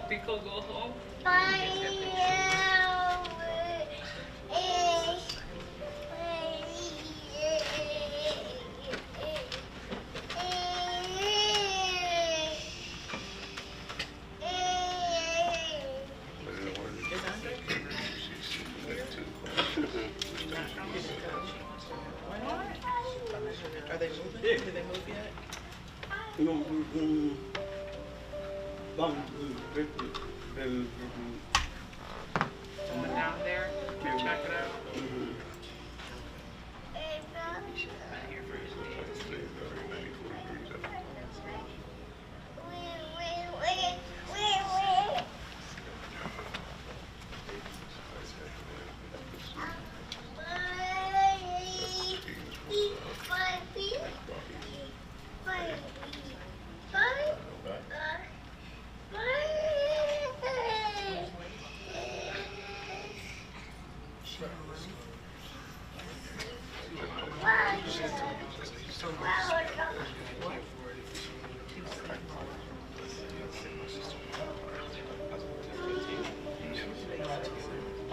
Pico go home. Are they moving? Did they move yet? Someone down there, check it out. Not here for his days.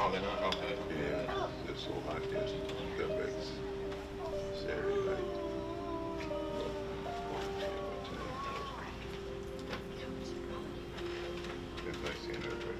Oh, they're not? Okay. Yeah. It's so hot there. That makes Saturday night. It's nice seeing everybody.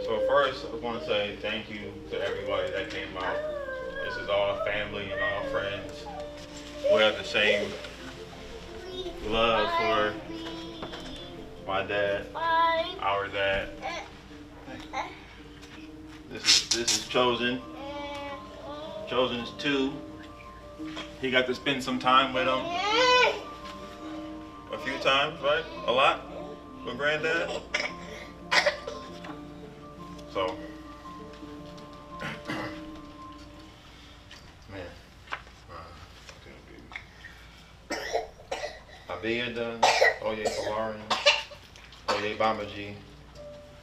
So first, I want to say thank you to everybody that came out. This is all family and all friends. We have the same love for my dad, our dad. This is Chosen. Chosen's 2. He got to spend some time with him. A few times, right? A lot with granddad. So, man. Abiodun, Oyeflorian, Oyebamiji,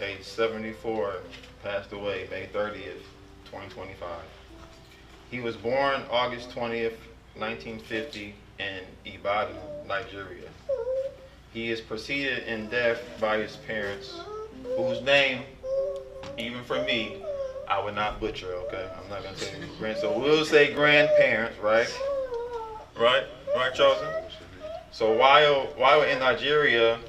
age 74, passed away May 30th, 2025. He was born August 20th, 1950 in Ibadan, Nigeria. He is preceded in death by his parents, whose name, even for me, I would not butcher, okay? I'm not gonna say grand, so we'll say grandparents, right? Right, Chosen? So while in Nigeria,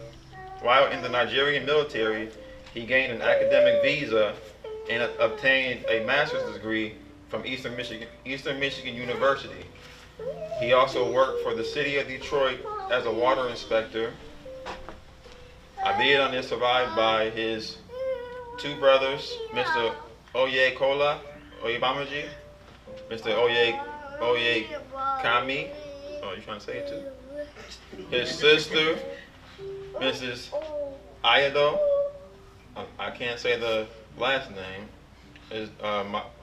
while in the Nigerian military, he gained an academic visa and obtained a master's degree from Eastern Michigan University. He also worked for the city of Detroit as a water inspector. Abiodun is survived by his 2 brothers, Mr. Oyebamiji, Mr. Oyekami. Oh, you trying to say it too? His sister, Mrs. Abiodun. I can't say the last name.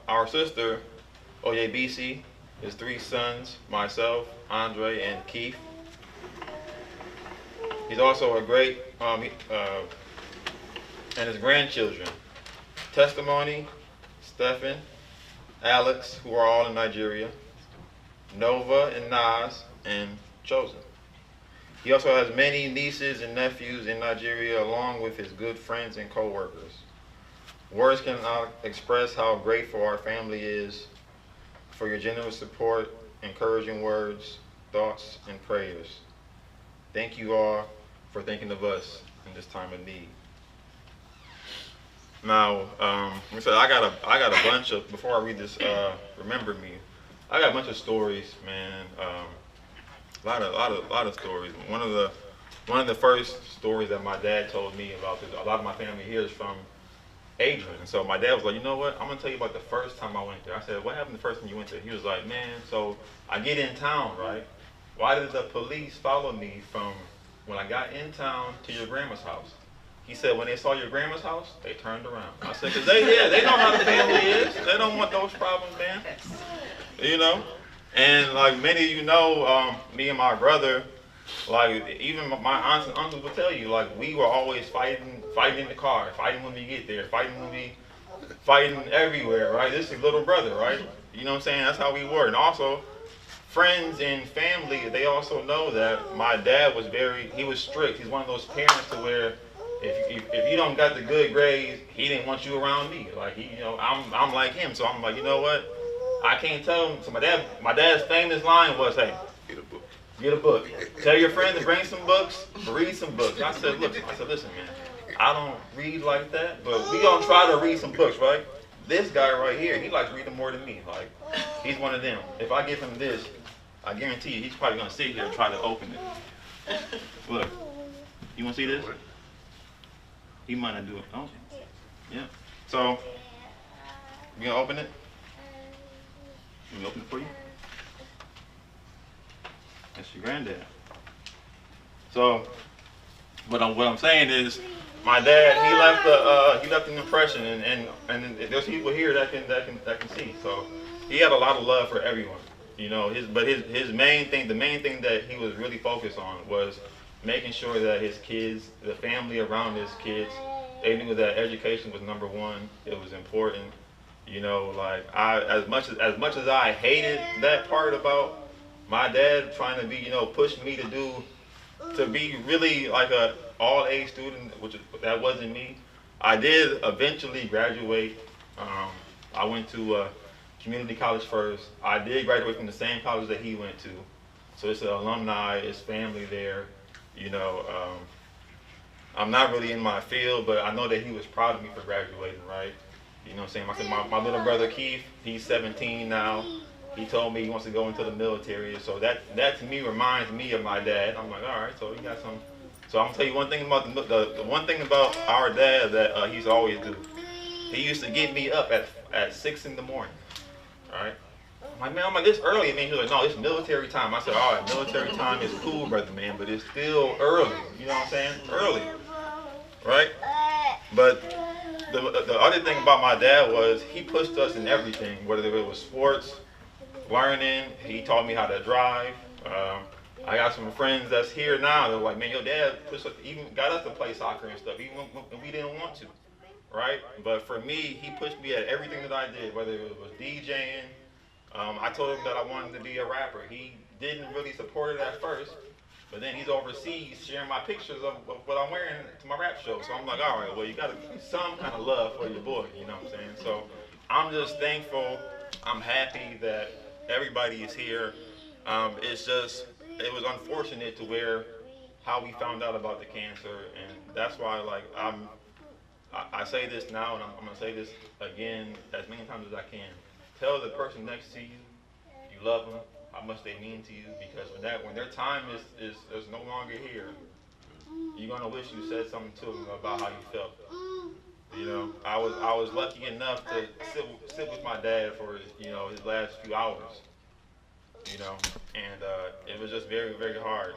Our sister, Oyebamiji, his 3 sons, myself, Andre, and Keith. He's also a great, and his grandchildren, Testimony, Stephen, Alex, who are all in Nigeria, Nova and Nas, and Chosen. He also has many nieces and nephews in Nigeria, along with his good friends and co-workers. Words cannot express how grateful our family is for your generous support, encouraging words, thoughts, and prayers. Thank you all for thinking of us in this time of need. Now, like I said, I got a bunch of, before I read this, remember me, I got a bunch of stories, man. A lot of stories. One of the first stories that my dad told me about this, a lot of my family here is from Adrian. And so my dad was like, you know what? I'm gonna tell you about the first time I went there. I said, what happened the first time you went there? He was like, man, so I get in town, right? Why did the police follow me from when I got in town to your grandma's house? He said, when they saw your grandma's house, they turned around. I said, because they know how the family is. They don't want those problems, man. You know? And like many of you know, me and my brother, like even my aunts and uncles will tell you, like we were always fighting in the car, fighting when we get there, fighting everywhere, right? This is little brother, right? You know what I'm saying? That's how we were. And also, friends and family, they also know that my dad was he was strict. He's one of those parents to where if you don't got the good grades, he didn't want you around me. Like I'm like him, so I'm like, you know what? I can't tell him. So my dad's famous line was, hey, get a book. Tell your friends to bring some books, read some books. I said, listen, man, I don't read like that, but we gonna try to read some books, right? This guy right here, he likes reading more than me. Like, he's one of them. If I give him this, I guarantee you, he's probably gonna sit here and try to open it. Look, you wanna see this? He might not do it. Oh, yeah. So, you gonna open it? Let me open it for you. That's your granddad. So, what I'm saying is, my dad, he left an impression, and there's people here that can see. So, he had a lot of love for everyone, you know. His main thing, the main thing that he was really focused on was making sure that his kids, the family around his kids, they knew that education was number one. It was important. You know, like as much as I hated that part about my dad trying to be, you know, pushing me to be really like a all A student, that wasn't me. I did eventually graduate. I went to community college first. I did graduate from the same college that he went to, so it's an alumni, it's family there. You know, I'm not really in my field, but I know that he was proud of me for graduating, right? You know what I'm saying? My little brother Keith, he's 17 now. He told me he wants to go into the military. So that to me reminds me of my dad. I'm like, all right, so he got So I'm gonna tell you one thing about the one thing about our dad that he used to always do. He used to get me up at 6 in the morning. All right. I'm like, man, I'm like, it's early. I mean, he was like, no, it's military time. I said, all right, military time is cool, brother, man, but it's still early. You know what I'm saying? Early, right? But the other thing about my dad was he pushed us in everything, whether it was sports, learning. He taught me how to drive. I got some friends that's here now. They're like, man, your dad pushed us, even got us to play soccer and stuff, even when we didn't want to, right? But for me, he pushed me at everything that I did, whether it was DJing. I told him that I wanted to be a rapper. He didn't really support it at first, but then he's overseas sharing my pictures of what I'm wearing to my rap show. So I'm like, all right, well, you got to give some kind of love for your boy, you know what I'm saying? So I'm just thankful. I'm happy that everybody is here. It's just, it was unfortunate to where how we found out about the cancer, and that's why, like, I say this now, and I'm gonna say this again as many times as I can. Tell the person next to you you love them, how much they mean to you, because when their time is no longer here, you're gonna wish you said something to them about how you felt. You know, I was lucky enough to sit with my dad for his last few hours. You know, and it was just very, very hard.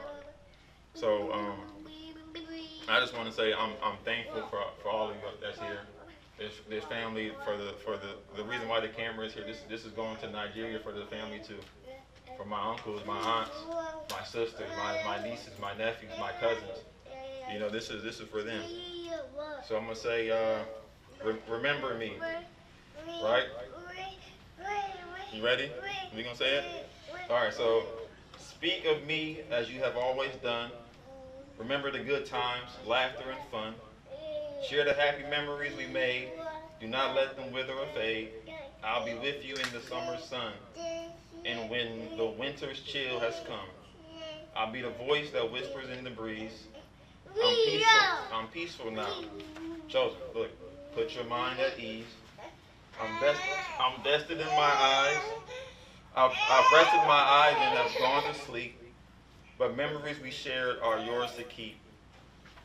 So I just want to say I'm thankful for all of you that's here. This family, for the reason why the camera is here. This is going to Nigeria for the family too. For my uncles, my aunts, my sisters, my nieces, my nephews, my cousins. You know, this is for them. So I'm gonna say, remember me, right? You ready? We gonna say it? All right. So speak of me as you have always done. Remember the good times, laughter and fun. Share the happy memories we made. Do not let them wither or fade. I'll be with you in the summer sun. And when the winter's chill has come, I'll be the voice that whispers in the breeze. I'm peaceful now. Chosen, look, put your mind at ease. I'm vested in my eyes. I've rested my eyes and have gone to sleep. But memories we shared are yours to keep.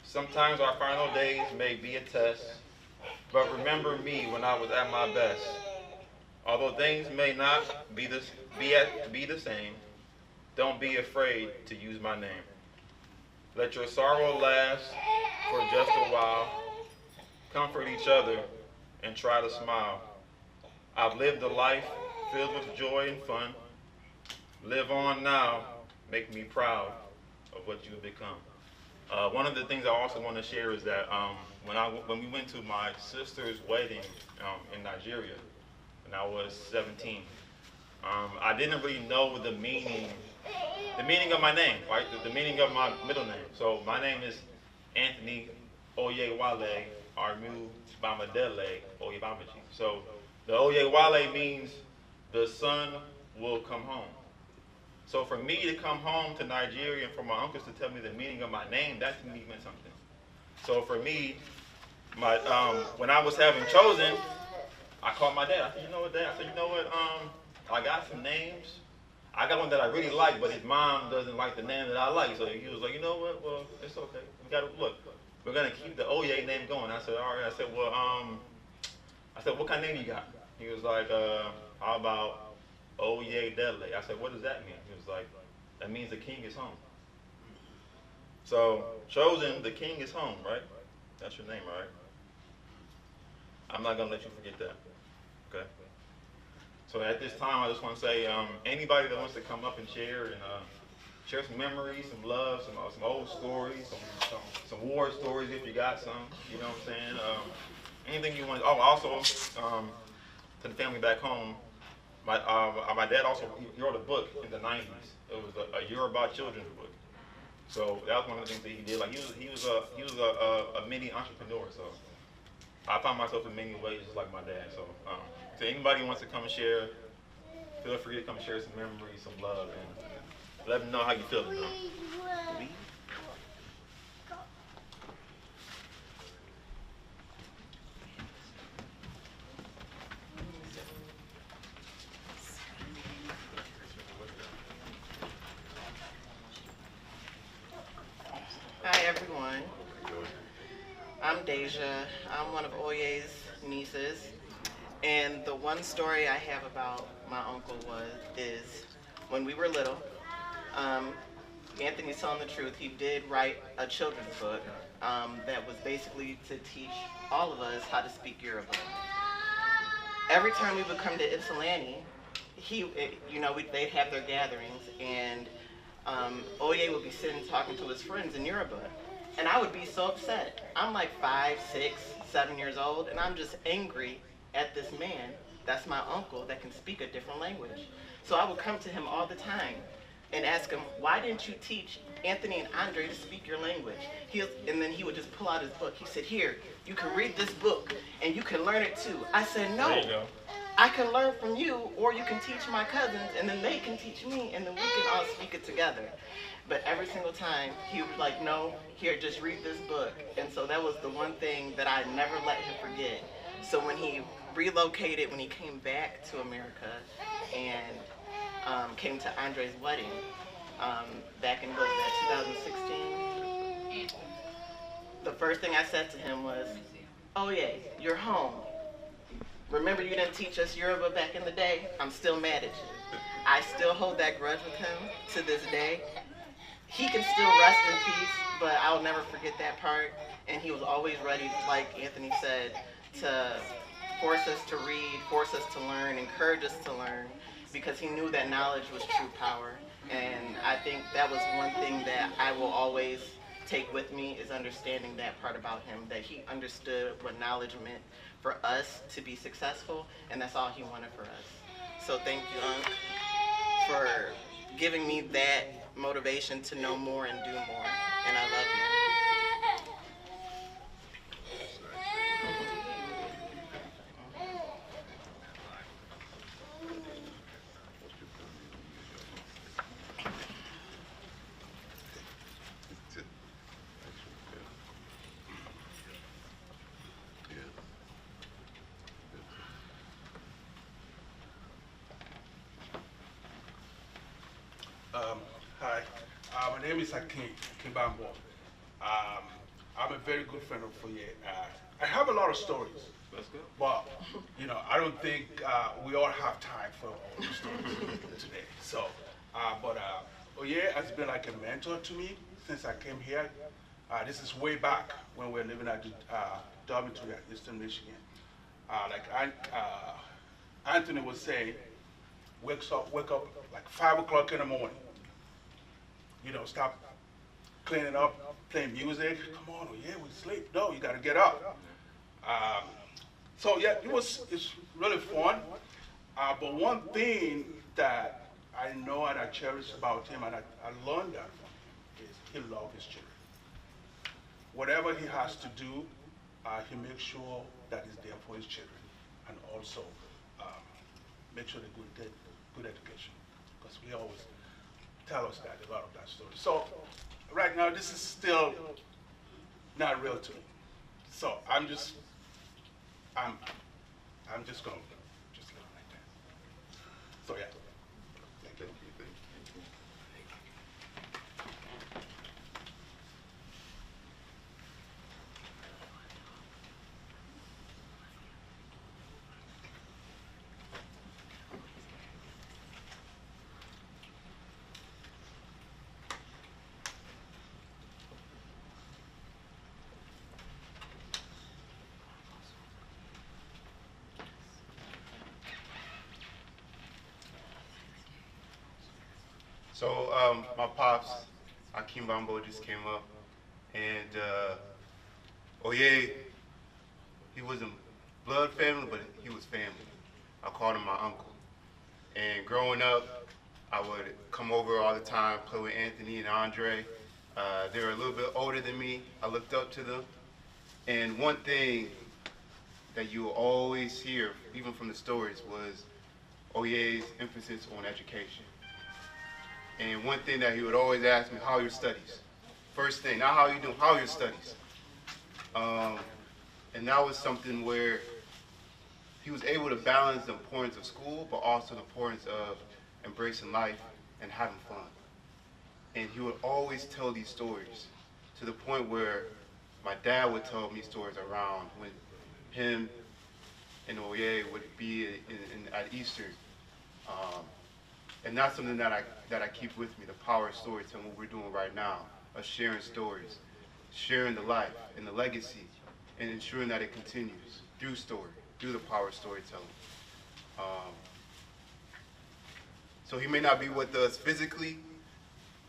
Sometimes our final days may be a test, but remember me when I was at my best. Although things may not be the same, don't be afraid to use my name. Let your sorrow last for just a while. Comfort each other and try to smile. I've lived a life filled with joy and fun. Live on now. Make me proud of what you have become. One of the things I also want to share is that when we went to my sister's wedding in Nigeria, when I was 17, I didn't really know the meaning of my name, right? The meaning of my middle name. So my name is Anthony Oyewale Armu Bamadele Oyebamiji. So the Oyewale means the son will come home. So for me to come home to Nigeria and for my uncles to tell me the meaning of my name, that to me meant something. So for me, when I was having chosen, I called my dad. I said, you know what, Dad? I said, you know what? I got some names. I got one that I really like, but his mom doesn't like the name that I like. So he was like, you know what? Well, it's okay. We got to look. We're gonna keep the Oye name going. I said, all right. I said, well, what kind of name you got? He was like, how about Oyedele? I said, what does that mean? He was like, that means the king is home. So, chosen, the king is home, right? That's your name, right? I'm not going to let you forget that, okay? So at this time, I just want to say, anybody that wants to come up and share some memories, some love, some old stories, some war stories if you got some, you know what I'm saying? Anything you want. Oh, also, to the family back home, my dad also he wrote a book in the 90s. It was a Yoruba children's book. So that was one of the things that he did. Like he was a mini entrepreneur. So I found myself in many ways just like my dad. So if anybody wants to come and share, feel free to come and share some memories, some love, and let them know how you feel. Hi everyone. I'm Deja. I'm one of Oye's nieces. And the one story I have about my uncle is when we were little, um, Anthony's telling the truth. He did write a children's book that was basically to teach all of us how to speak Yoruba. Every time we would come to Ypsilanti, they'd have their gatherings, and Oye would be sitting talking to his friends in Yoruba. And I would be so upset. I'm like 5, 6, 7 years old, and I'm just angry at this man that's my uncle that can speak a different language. So I would come to him all the time and ask him, why didn't you teach Anthony and Andre to speak your language? And then he would just pull out his book. He said, here, you can read this book and you can learn it too. I said, no, I can learn from you, or you can teach my cousins and then they can teach me and then we can all speak it together. But every single time he was like, no, here, just read this book. And so that was the one thing that I never let him forget. So when he relocated, when he came back to America and came to Andre's wedding back in 2016. The first thing I said to him was, oh yeah, you're home. Remember you didn't teach us Yoruba back in the day? I'm still mad at you. I still hold that grudge with him to this day. He can still rest in peace, but I'll never forget that part. And he was always ready, like Anthony said, to force us to read, force us to learn, encourage us to learn, because he knew that knowledge was true power. And I think that was one thing that I will always take with me, is understanding that part about him, that he understood what knowledge meant for us to be successful, and that's all he wanted for us. So thank you, Unc, for giving me that motivation to know more and do more, and I love you. Hi, my name is Akin Kimbambo. I'm a very good friend of Foye. I have a lot of stories. That's good. But, I don't think we all have time for all the stories today. So, Oye has been like a mentor to me since I came here. This is way back when we were living at the dormitory at Eastern Michigan. Anthony was saying, wake up like 5 o'clock in the morning. Stop cleaning up, playing music. Come on, yeah, we sleep. No, you got to get up. So yeah, it's really fun. But one thing that I know and I cherish about him, and I learned that from him, is he loves his children. Whatever he has to do, he makes sure that he's there for his children, and also make sure they get good education, because we always tell us that, a lot of that story. So right now, this is still not real to me. So I'm just gonna just leave it like that. So yeah. Thank you. So my pops, Akim Bambo, just came up, and Oye, he wasn't blood family, but he was family. I called him my uncle. And growing up, I would come over all the time, play with Anthony and Andre. They were a little bit older than me. I looked up to them. And one thing that you will always hear, even from the stories, was Oye's emphasis on education. And one thing that he would always ask me, how are your studies? First thing, not how you doing, how are your studies? And that was something where he was able to balance the importance of school, but also the importance of embracing life and having fun. And he would always tell these stories. to the point where my dad would tell me stories around when him and Oye would be at Easter. And that's something that I keep with me, the power of storytelling, what we're doing right now, of sharing stories, sharing the life and the legacy, and ensuring that it continues through story, through the power of storytelling. So he may not be with us physically,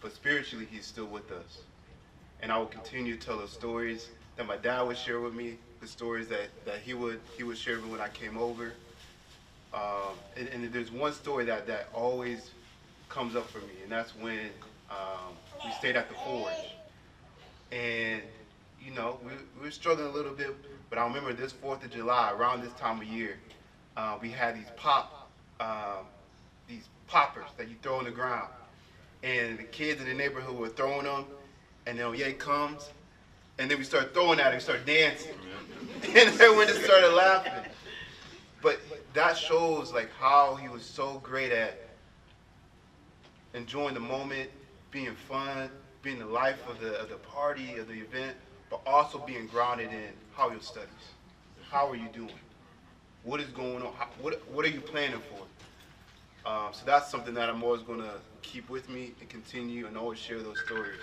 but spiritually he's still with us. And I will continue to tell the stories that my dad would share with me, the stories that he would share with me when I came over. And there's one story that always comes up for me, and that's when we stayed at the Forge. And, you know, we were struggling a little bit, but I remember this 4th of July, around this time of year, we had these poppers that you throw on the ground. And the kids in the neighborhood were throwing them, and then Oye comes, and then we start throwing at it, and start dancing. And everyone just started laughing. But that shows like how he was so great at enjoying the moment, being fun, being the life of the party, of the event, but also being grounded in how your studies. How are you doing? What is going on? What are you planning for? So that's something that I'm always going to keep with me and continue and always share those stories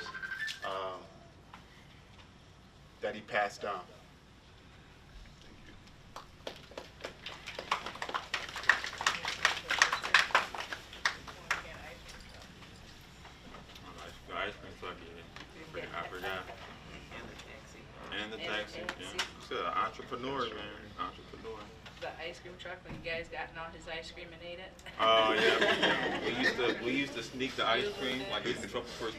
that he passed down. The ice cream truck, yeah. I forgot. And the taxi, yeah. He's an entrepreneur, man. Entrepreneur. The ice cream truck when you guys gotten all his ice cream and ate it. Oh yeah. We used to sneak the ice cream, like if the truck was first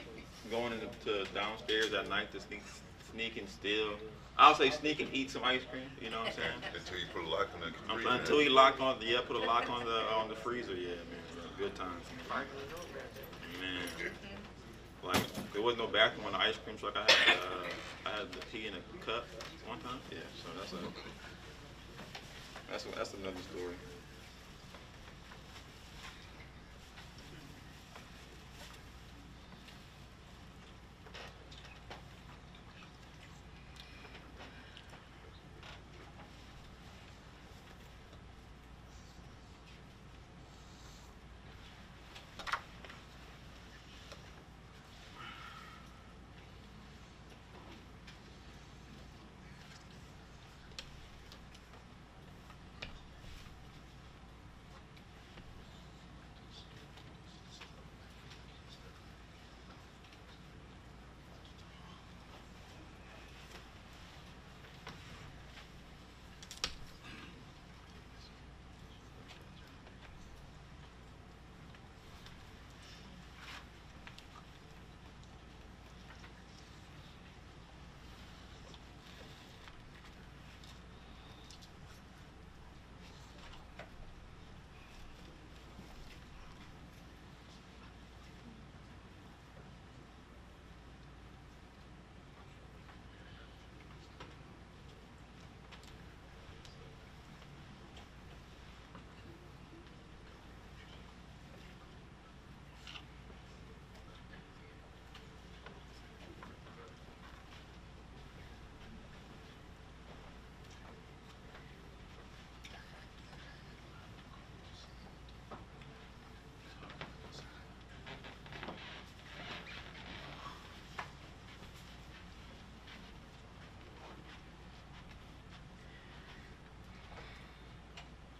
going into downstairs at night to sneak and steal. I'll say sneak and eat some ice cream. You know what I'm saying? Until you put a lock on the freezer. Until he locked on, put a lock on the freezer. Yeah, man. Good times. Man. Like there was no bathroom on the ice cream truck. I had the tea in a cup one time. Yeah, so that's another story.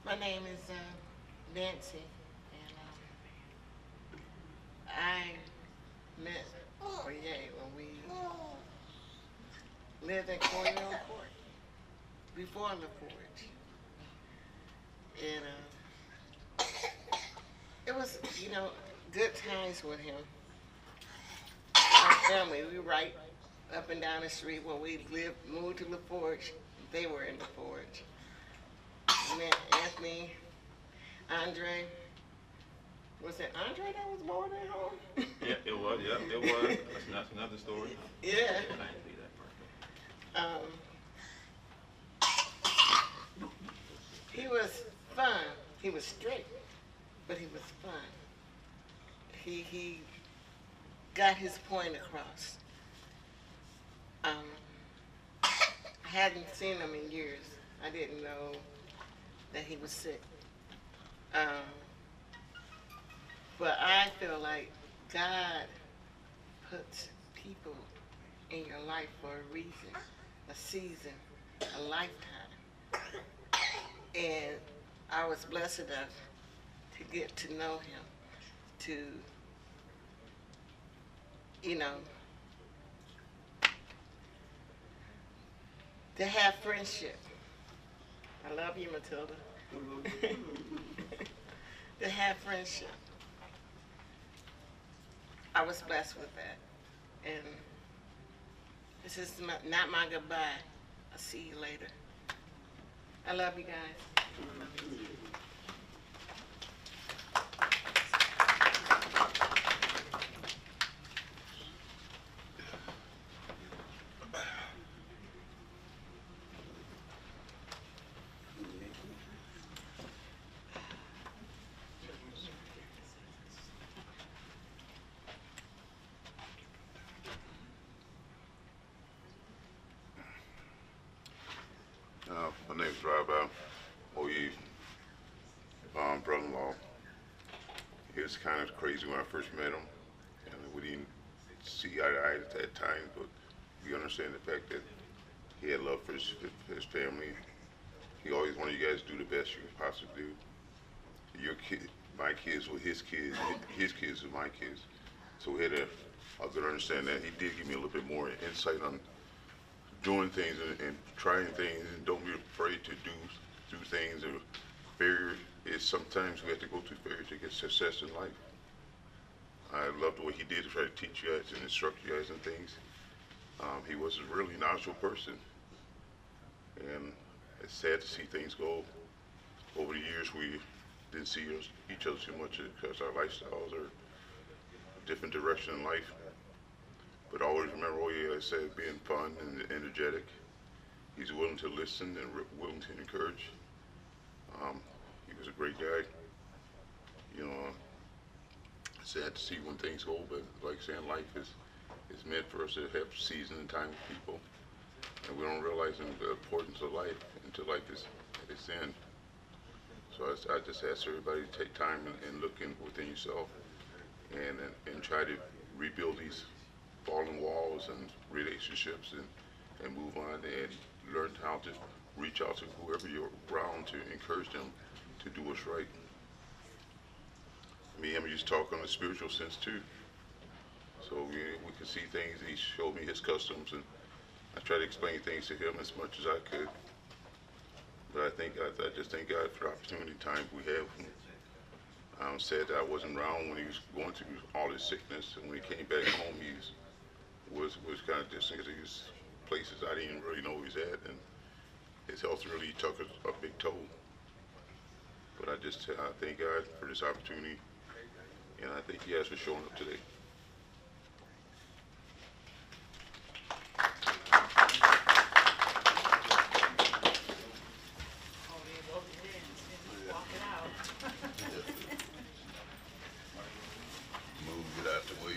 My name is Nancy, and I met Oye when we lived in Cornell Court, before the Forge. And it was, you know, good times with him. Our family, we were right up and down the street when we moved to the Forge. They were in the Forge. Met Anthony, Andre. Was it Andre that was born at home? Yeah, it was. Yeah, it was. That's another story. Yeah. He was fun. He was strict, but he was fun. He got his point across. I hadn't seen him in years. I didn't know that he was sick. Um, but I feel like God puts people in your life for a reason, a season, a lifetime. And I was blessed enough to get to know him, to, you know, to have friendship. I love you, Matilda. To have friendship. I was blessed with that. And this is not my goodbye. I'll see you later. I love you guys. My name's Rabbi Oye, brother-in-law. It was kind of crazy when I first met him, and we didn't see eye to eye at that time, but we understand the fact that he had love for his family. He always wanted you guys to do the best you could possibly do. Your kid, my kids were his kids were my kids. So we had a good understanding that. He did give me a little bit more insight on doing things and trying things, and don't be afraid to do things. Or failure is sometimes we have to go through failure to get success in life. I love the way he did to try to teach you guys and instruct you guys in things. He was a really knowledgeable person, and it's sad to see things go. Over the years, we didn't see each other too much because our lifestyles are a different direction in life. But always remember, like I said, being fun and energetic. He's willing to listen and willing to encourage. He was a great guy. You know, it's sad to see when things go, but like saying, life is meant for us to have season and time with people. And we don't realize the importance of life until life is at its end. So I just ask everybody to take time and look within yourself and try to rebuild these fallen walls and relationships and move on and learn how to reach out to whoever you're around to encourage them to do what's right. Me and him used to talk on the spiritual sense too. So we could see things. He showed me his customs, and I tried to explain things to him as much as I could. But I just thank God for the opportunity, time we have. Said that I wasn't around when he was going through all his sickness, and when he came back home, he was kind of distant because he was places I didn't really know he was at, and his health really took a big toll. But I thank God for this opportunity, and I thank you guys for showing up today. Move it out the way.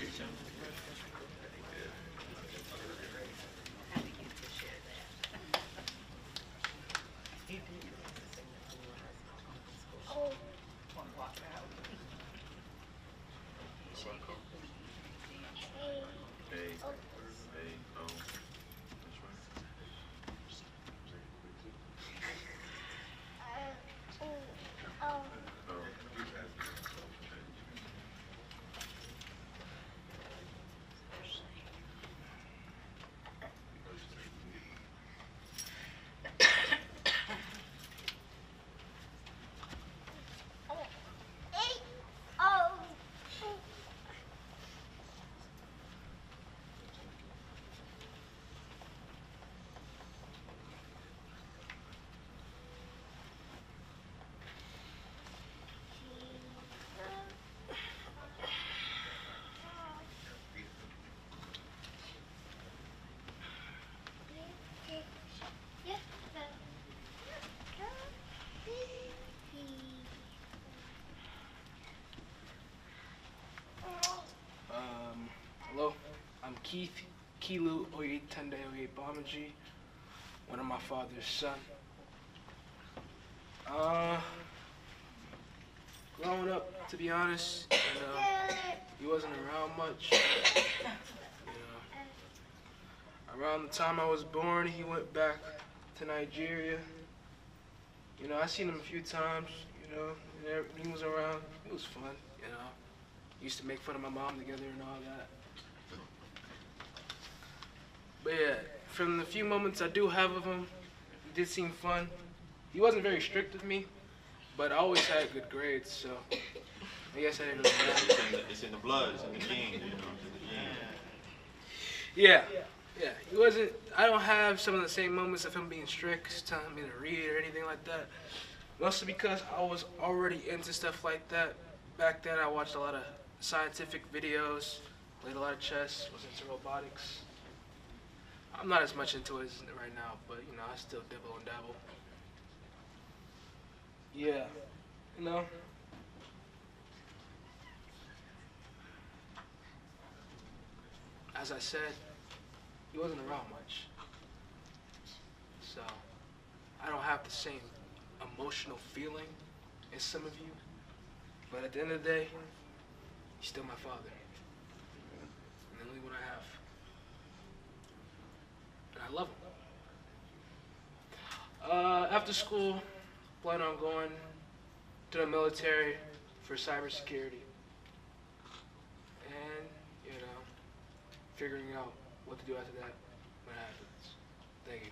Hello, I'm Kilu Oyetende Oyebamiji, one of my father's son. Growing up, to be honest, he wasn't around much. Around the time I was born, he went back to Nigeria. I seen him a few times, whenever he was around. It was fun, Used to make fun of my mom together and all that. But yeah, from the few moments I do have of him, it did seem fun. He wasn't very strict with me, but I always had good grades, so I guess I didn't really matter. It's in the blood. It's in the genes. It's in the genes. Yeah. He wasn't. I don't have some of the same moments of him being strict, telling me to read or anything like that. Mostly because I was already into stuff like that. Back then, I watched a lot of scientific videos, played a lot of chess, was into robotics. I'm not as much into it right now, but I still dibble and dabble. Yeah, As I said, he wasn't around much. So, I don't have the same emotional feeling as some of you. But at the end of the day, he's still my father. And the only one I have. And I love him. After school, plan on going to the military for cybersecurity. And, figuring out what to do after that when it happens. Thank you.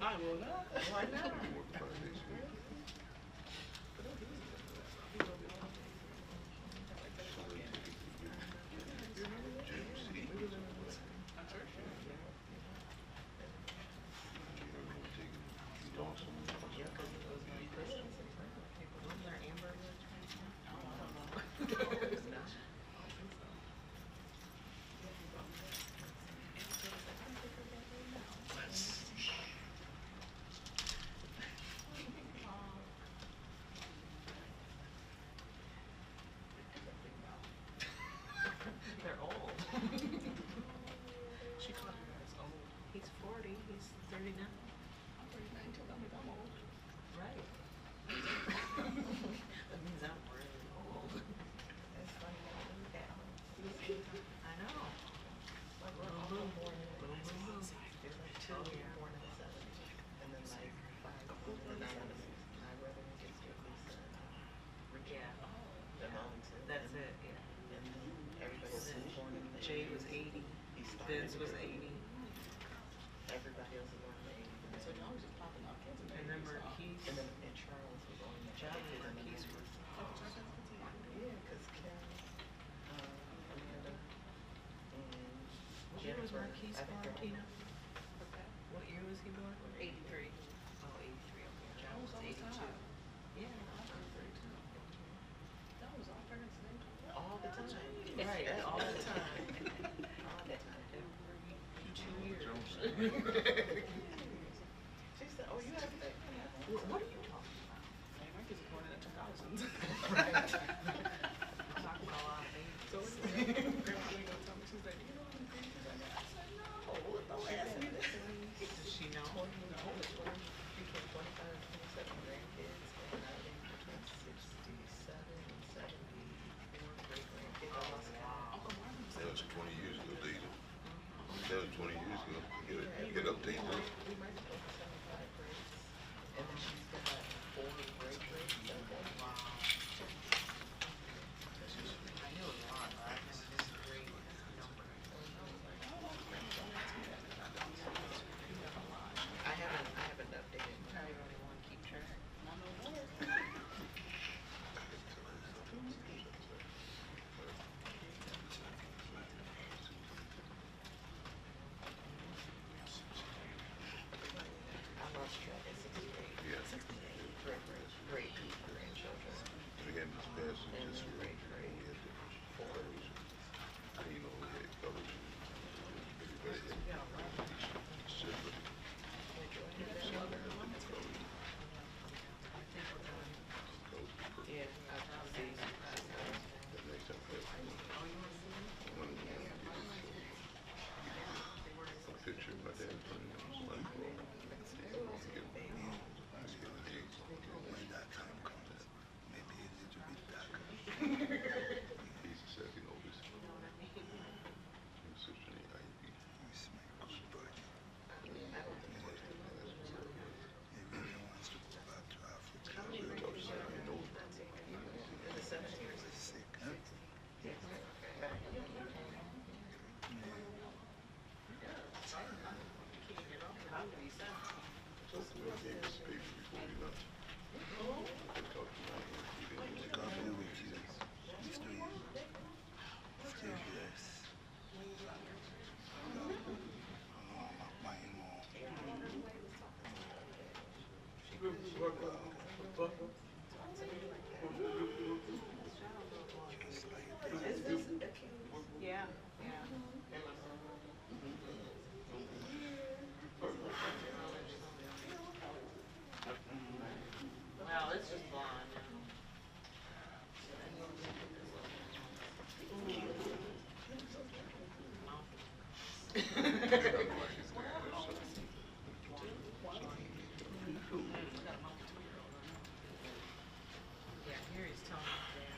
I will not. Why not? They're old. She called you guys old. He's 40. He's 39. I'm 39 too. I'm old. Right. That means I'm really old. That's funny. I know. Like we're all born in the 80s. There's like 2 born in the 70s. And then like 5 born in the 90s. My brother gets to Lisa. Yeah. That's it. Yeah. And then everybody else was born in the 80s. Jay was 80. Vince was 80. Everybody else was born in the 80s. So y'all was just popping out kids. And then Marquise. And then Charles was on the job. Marquise was. Yeah, because Kim, Amanda, and what year was Marquise born, Tina? What year was he born? 83. Oh, 83. Okay. John was 82. Yeah. That was all parents' name. All the time. Right, all the time. All the time. Every 2 years. She said, oh, you have to. What are you talking about? Yeah. Well, it's just blonde. Yeah, here he's telling me that.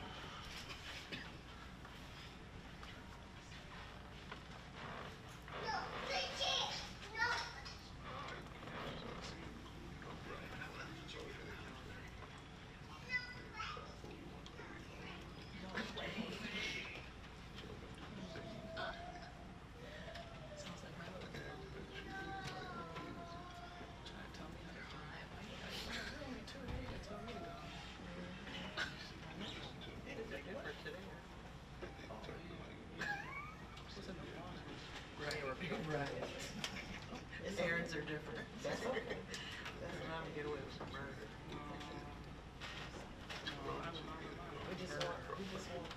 Right. His errands are different. That's okay. That's what I'm get away with murder. We just want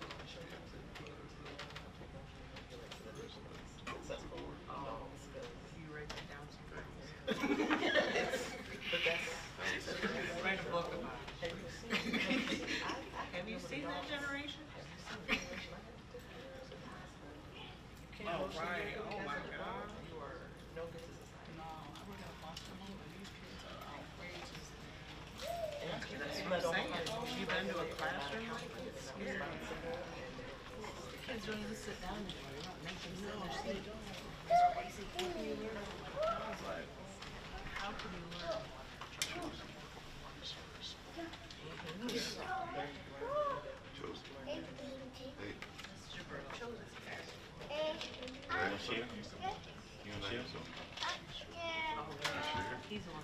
successful. You write that down somewhere. But that's write a book about it. Have you seen that generation? Oh, right. Oh, my God. You are no good to society. No, I would have lost them all, and these kids are outrageous. That's what I'm saying. You've been to a classroom like this? It's scary. The kids don't even sit down anymore. They're not making sense. They don't. It's crazy. What can you learn? I was like, how can you learn?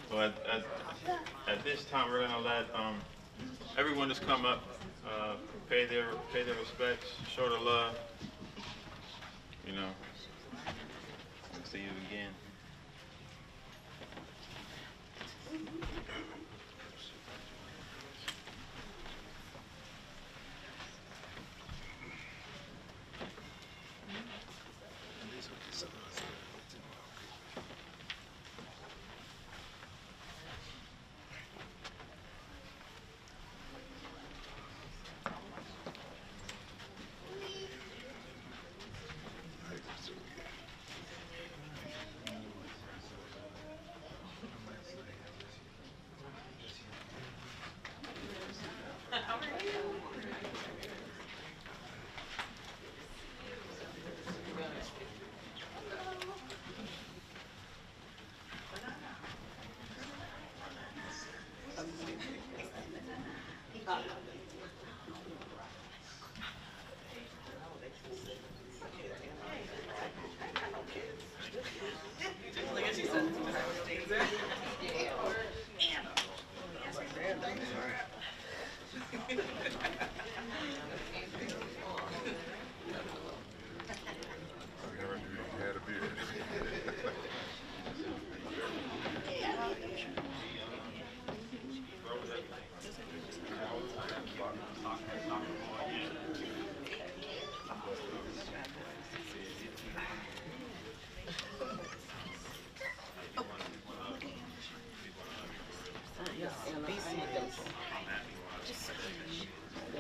So at this time, we're gonna let everyone just come up, pay their respects, show the love. You know, see you again.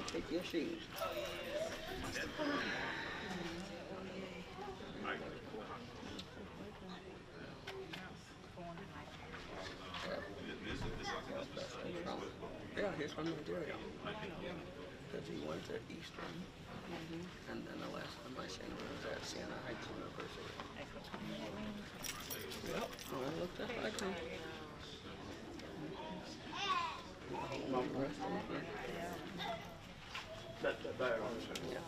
Take your shoes. Yeah, he's from Nigeria. Because he went to Eastern. And then the last time I seen him was at Siena Heights University. Yep, I looked up like him. That's the better. Yeah.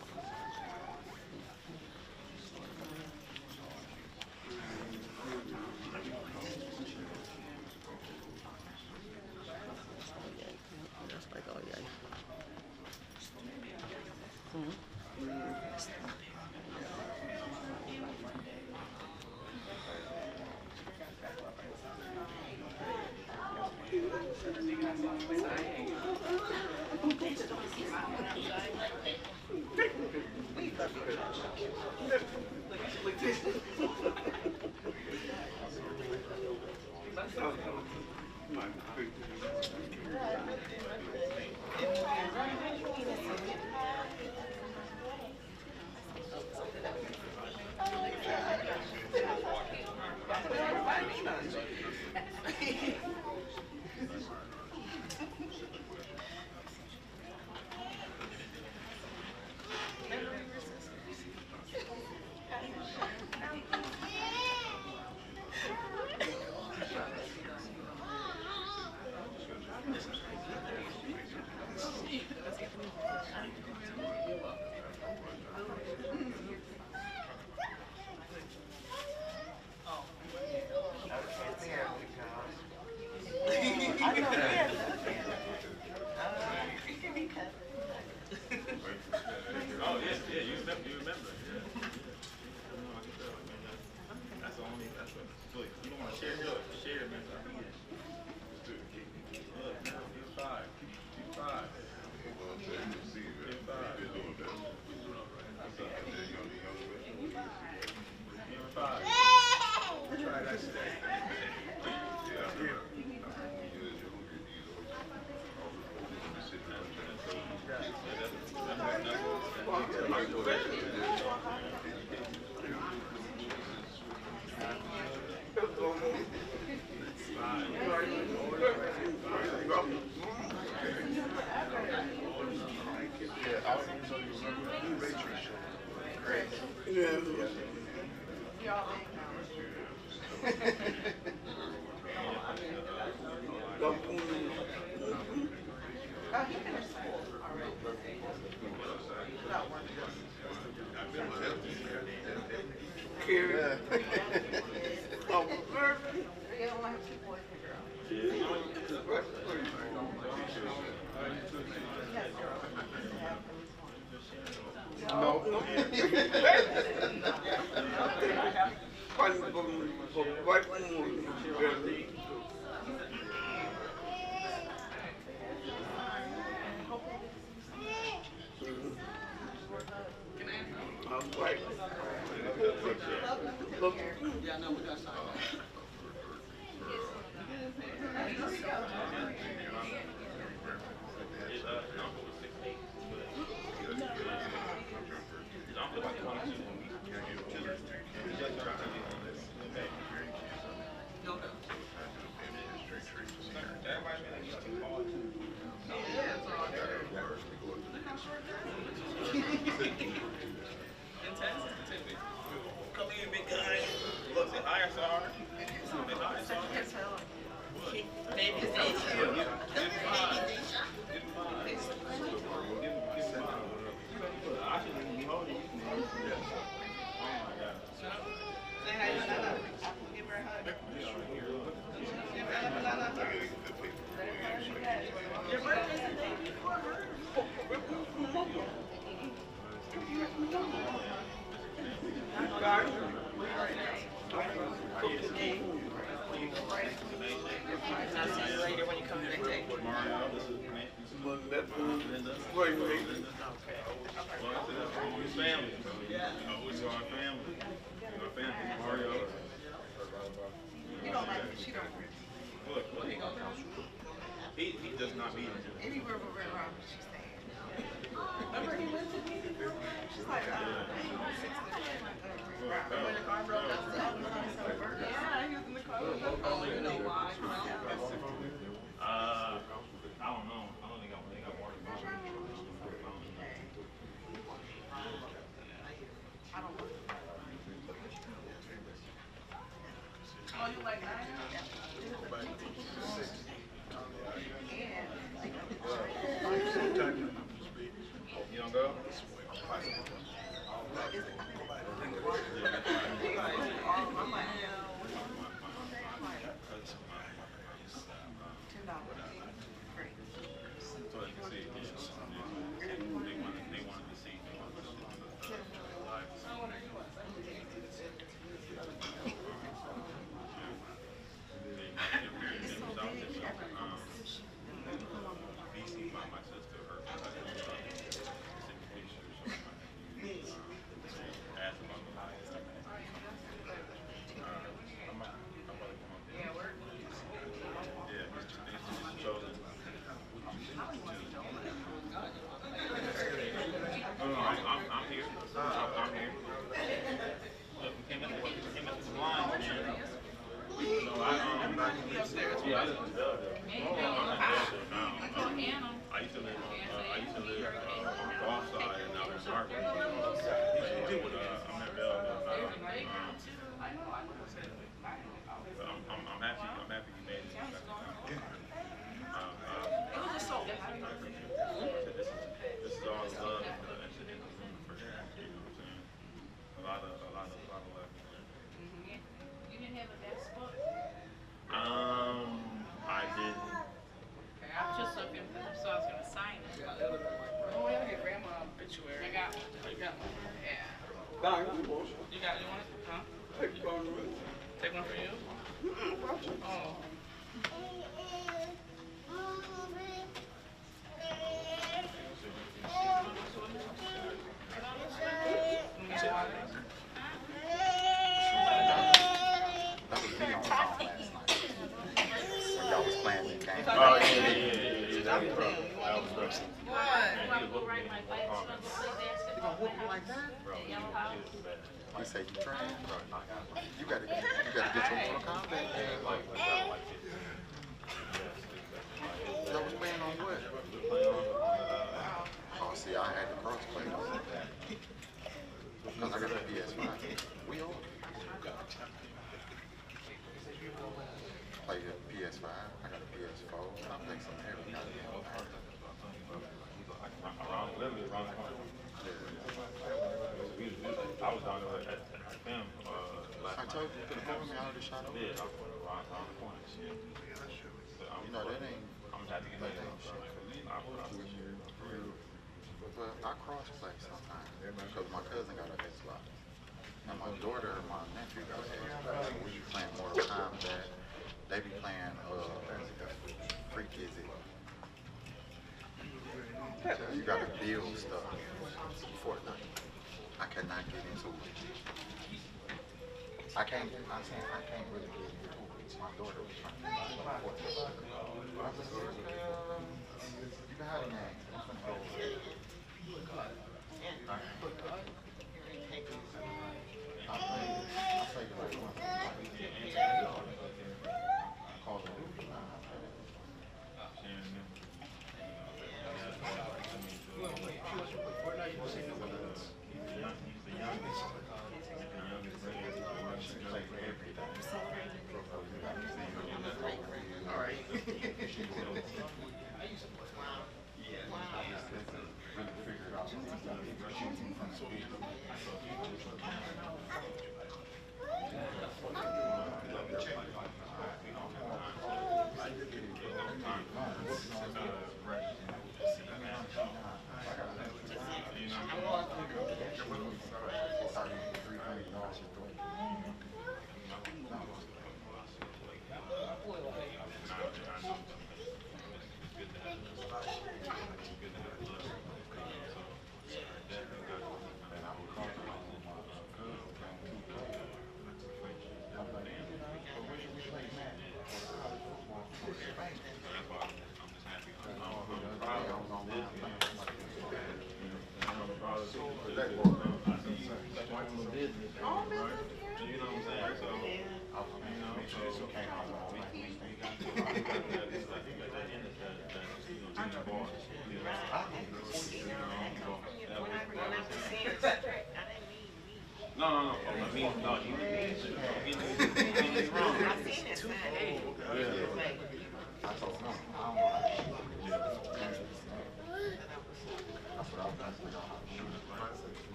That's like all yeah. Oh, yes, yeah, you remember. Yeah. I can tell, man. That's the only, that's what, look, you don't want to share it, man. Look, man, give 5. Give 5. Give 5. Give 5. Try that today. Come in, big guy. Look, say hi, sir. Say hi, sir. Baby, Give him 5. Give him 5. Give him 5. I shouldn't even be holding you. Oh my God. say hi to Nana. Give her a hug. Give her a hug, Nana. Your birthday's the day before hers. I'll see you later when you come next day. Mario, this is Nick. Linda. It's family. Yeah. You know, it's our family. Our family. Mario. You don't like it. She don't. Look. He does not be. Anywhere but Red Robin, she's staying. Remember he went to me before? She's like, when the car broke down, yeah, he was in the car. Oh, you know why? I don't know. I don't think I worried about it. I don't know. Oh, you like that? You don't go? Belleville. I used to live on the golf side and out in Market. I'm in Belleville now. I'm happy you made it. This is all the love in the room for sure. You know what I'm saying? A lot of love. You didn't have a best spot? I didn't. I was just looking for them, so I was gonna sign it. Oh, I have your grandma obituary. I got one. You got one? Yeah. You got, you want it? Huh? Take one for you? Oh. That was me on the phone last night. When y'all was playing that game. Oh, yeah. That was rough. I'm gonna write my bike, so I'm gonna play basketball. You gonna whoop me like that? The yellow house. You say you trying? You gotta get your Mortal Kombat game. Y'all was playing on what? Oh, see, I had the cross play. Because I got the PS5. We all play the PS5. I got a PS4. I play some every night. Literally around the corner. I was down there at them last I night. told you, you could have called me out of the shot over. Yeah, I was around the corner. You know, that ain't, I'm gonna have to get that back ain't shit for me. But I cross play sometimes because my cousin got an Xbox. And my daughter and my nephew got an Xbox. So we be playing Mortal Kombat. They be playing Freak Is It. You gotta build stuff. Fortnite. I cannot get into it. I can't really get into it. My daughter was trying to buy Fortnite. I said, you can have a name. I'm gonna go over there. I play like one. Call it Duty. No. I mean, no, he was wrong.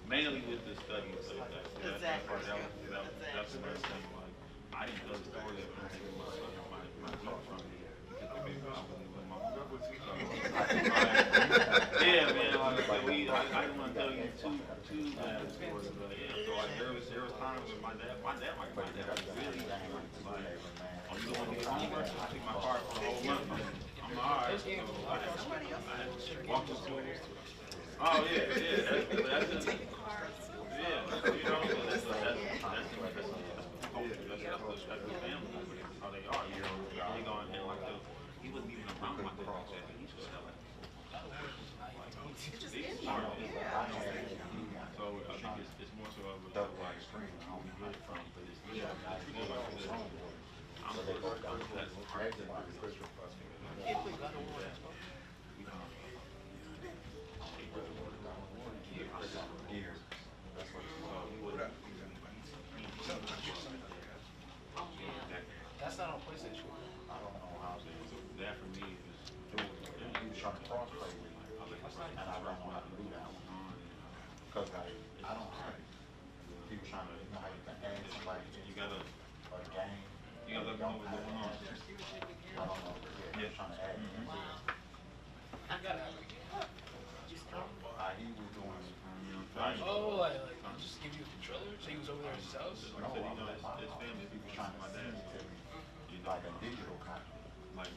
Mainly with the study and stuff like that. Exactly. That's the first thing. Like, I didn't know the story of my deep from me. Yeah, man. I didn't want to tell you too bad stories, but yeah. So like, there was times when my dad was really like, oh, you don't want to get homework? I take my car for a whole month. I'm alright. So I walked to school. Oh yeah. That's just, yeah. You know, that's the family. That's how they are. You know, they go and like he wasn't even around my dad. He just felt like. So I think it's more so of a like we get from, but it's really like I'm So they both got that's Xbox. Gears. That's what it's called. That's not on PlayStation. I don't know how they that for me is do it. He was trying to cross play with me, and I don't know how to do that one. Cause like, I don't have it. He was trying to, you know how you can add somebody to you gotta a game. you gotta let me know what's going on. I don't know, yeah, he was trying to add me to it. He was doing, Oh, like just give you a controller? So he was over there at his house? no, I was at my house. He was trying to send it to me, like a digital copy. Like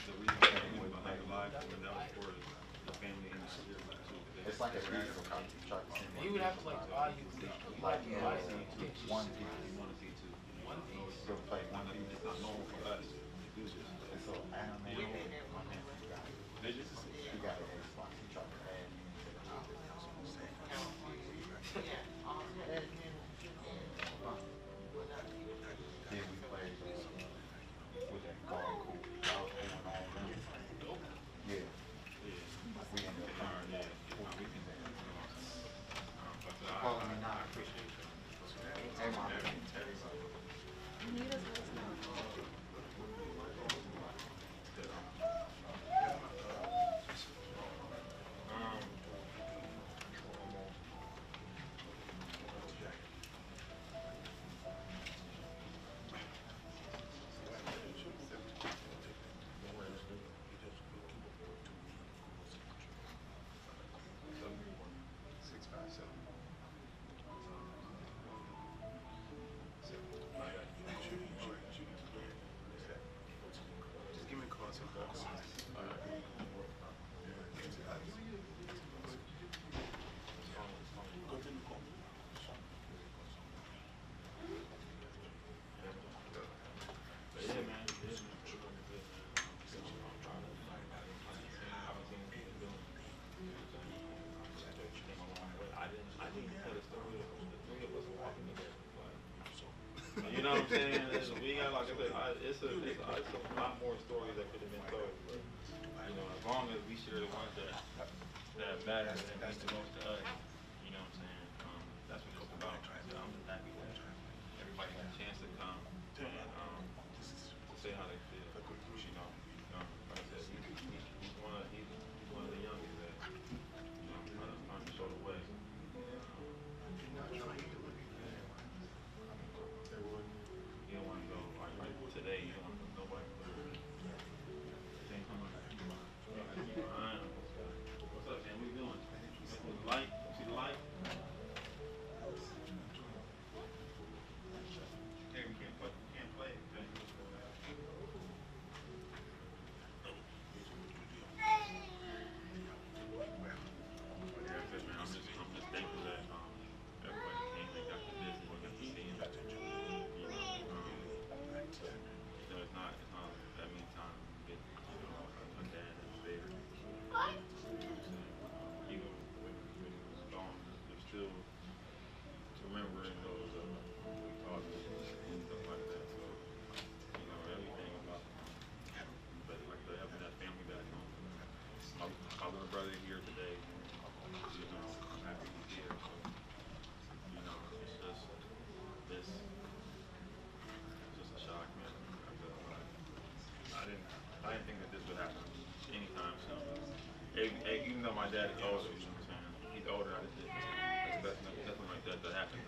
the reason why I was behind the live when that was for the family and the security too. It's like a digital copy. He tried to send me. He would have to like buy you Like, one piece. one piece. One piece. He'll play one piece. It's not normal for us to do this. It's so anime. My man, he got an Xbox. He tried to add me into the house. Then we played with that golf cool. I was going all night. Yeah. We ended up playing that full weekend there. Calling me now. Hey, mom. Just give me a call. You know what I'm saying? We got like I said, it's a lot more stories that could have been told. But you know, as long as we share the ones that matter and mean the most to us, you know what I'm saying? That's what it's about. So I'm just happy that everybody had a chance to come and to say how they feel. You know, like I said, he's one of the youngest that trying to show the way. You don't want to go like today. You don't want to go nobody. What's up, man? What you doing? See the light? See the light? Hey, we can't play. Okay? I'm just thankful that everybody came and got to visit and got to see him. It's not that many times you get a dad that's there. Even when he was gone, there's still remembering those we talked and stuff like that. So everything about but like having that family back home. My little brother here today. I'm happy he's here. So it's just this. Just a shock, man. I didn't think that this would happen anytime soon. Even though my dad is older, you know what I'm saying? He's older, I just didn't expect nothing like that to happen.